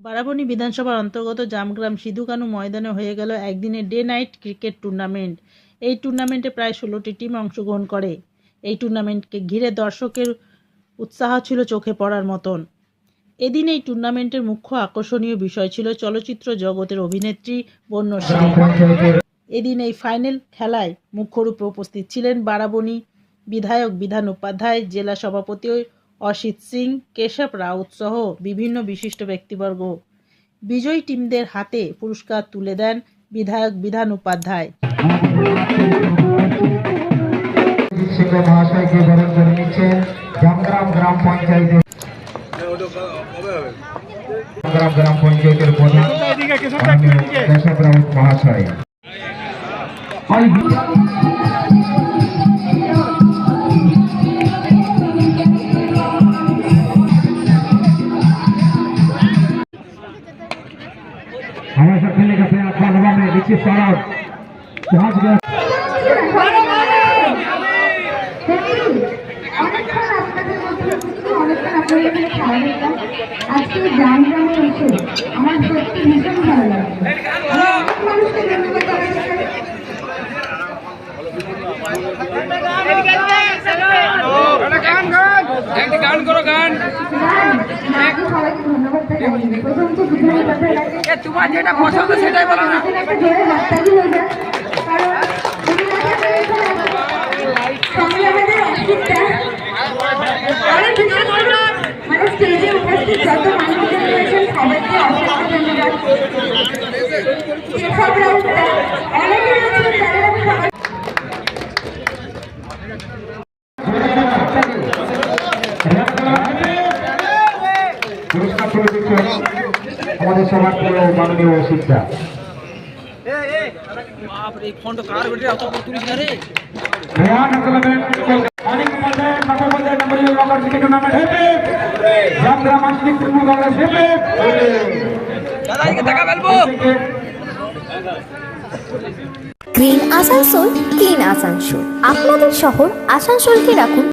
বারাবণী বিধানসভার অন্তর্গত জামগ্রাম সিধু কানু ময়দানে হয়ে গেল একদিনের ডে নাইট ক্রিকেট টুর্নামেন্ট। এই টুর্নামেন্টে প্রায় 16টি টিম অংশগ্রহণ করে। এই টুর্নামেন্টকে ঘিরে দর্শকের উৎসাহ ছিল চোখে পড়ার মতন। এদিন এই টুর্নামেন্টের মুখ্য আকর্ষণীয় বিষয় ছিল চলচ্চিত্র জগতের অভিনেত্রী বন্যশ্রী। এদিন এই ফাইনাল খেলায় মুখ্য রূপে উপস্থিত ছিলেন বারাবণী বিধায়ক বিধান উপাধ্যায়, জেলা সভাপতি অসিত সিং, কেশব রাউত সহ বিভিন্ন বিশিষ্ট ব্যক্তিবর্গ। বিজয়ী টিমদের হাতে পুরস্কার তুলে দেন বিধায়ক বিধান উপাধ্যায়। গ্রাম পঞ্চায়েতের প্রধান কেশব রাউত মহাশয়। हमेशा खेलने का प्रयास बालवा में विचित सौरभ पहुंच गया। তোমার যেটা পছন্দ সেটাই বলো না। স্টেজে উপস্থিত যত মানুষজন রয়েছেন সবাইকে অসংখ্য ধন্যবাদ। অনেকে রয়েছেন আমাদের সবার প্রিয় মাননীয় শিক্ষা গ্রিন আসানসোল, ক্লিন আসানসোল, আপনাদের শহর আসানসোলকে রাখুন।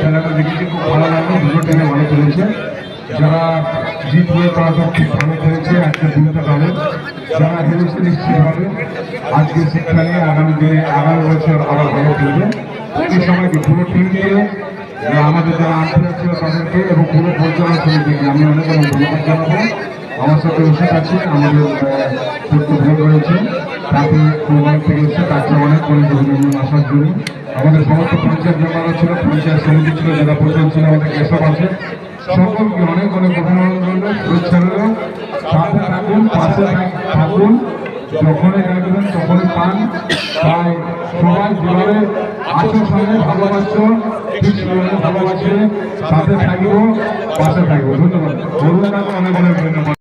খেলাটা দেখেছি, খুব ভালো লাগলো। দুটো টিমে ভালো খেলেছে, যারা জিতবে তারা তো খুব ভালো খেলেছে। একটা দুটো দলের যারা হেরেছে নিশ্চিতভাবে আজকে শিক্ষা নিয়ে আগামী বছর আবার ভালো খেলবে। এই সময়কে পুরো টিমকে, আমাদের যারা আন্তরিক ছিল তাদেরকে এবং পুরো পরিচালনা সমিতিকে আমি অনেক অনেক ধন্যবাদ জানাবো। আমার সাথে ওষুধ আছে, আমাদের করতে ভুল রয়েছে, তাকে প্রমাণ পেয়েছে, তাকে অনেক অনেক অভিনন্দন আসার জন্য। আমাদের সমস্ত পঞ্চায়েত মেম্বাররা ছিল, পঞ্চায়েত সমিতি ছিল, যারা প্রধান ছিল, আমাদের কেশব আছে, সকলকে অনেক অনেক অভিনন্দন, শুভেচ্ছা রইল। সাথে থাকুন, পাশে থাকুন, যখনই ডাকবেন তখনই পান। তাই সবাই যেভাবে আছো সঙ্গে ভালোবাসছো, ঠিক সেভাবে ভালোবাসে সাথে থাকবো, পাশে থাকবো। ধন্যবাদ। অনেক অনেক ধন্যবাদ।